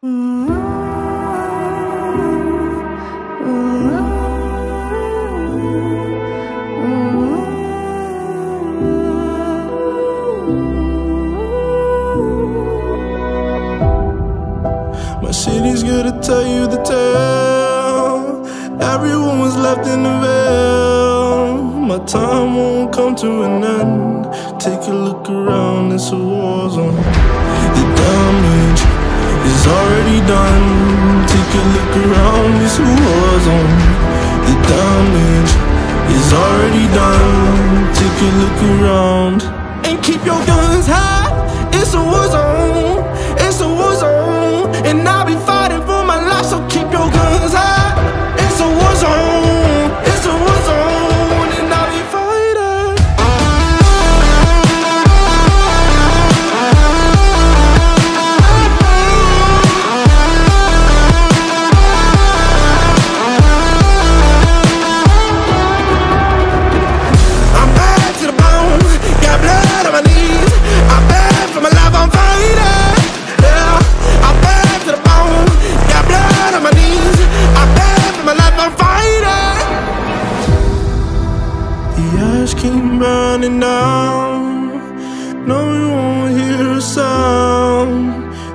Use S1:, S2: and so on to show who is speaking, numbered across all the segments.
S1: My city's gonna tell you the tale. Everyone was left in the veil. My time won't come to an end. Take a look around, it's a war zone. The damage is already done. Take a look around, it's a war zone. The damage is already done. Take a look around and keep your guns high. It's a war zone. It's a war zone, and I'll be fighting for my life. So keep your guns high. It's a war zone. It's a war zone, and I'll be fighting. I'm bad to the bone, got blood on my knees. I'm bad for my life, I'm fighting. Yeah, I'm bad to the bone, got blood on my knees. I'm bad for my life, I'm fighting. The ash keep burning down. No, you won't hear a sound.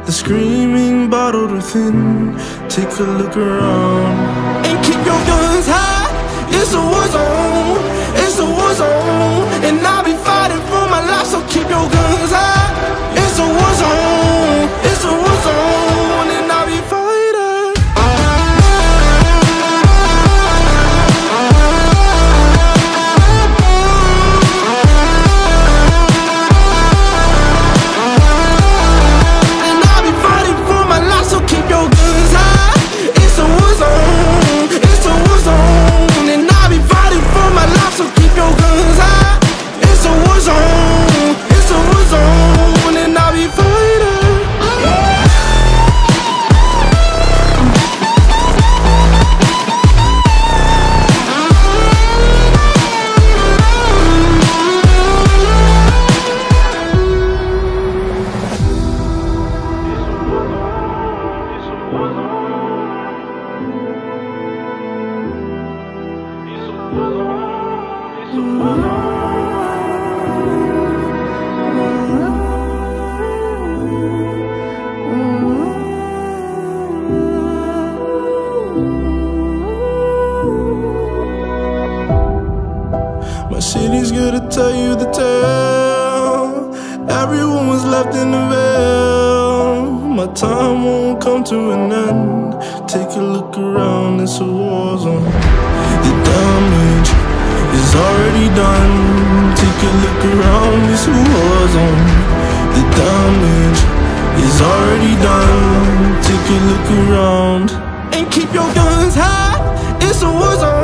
S1: The screaming bottled within. Take a look around and keep your guns high. It's a war zone. It's a war zone, and I'll be fighting for my life. So keep your guns high. It's a war zone. It's a war zone, and I'll be fighting. And I'll be fighting for my life. So keep your guns high. It's a war zone. It's a war zone, and I'll be fighting for my life. So keep your guns high. It's a war zone. It's a war zone, and I'll be fighting. My city's gonna tell you the tale. Everyone was left in the veil. My time won't come to an end. Take a look around, it's a war zone. The damage is already done. Take a look around, it's a war zone. The damage is already done. Take a look around and keep your guns high. It's a war zone.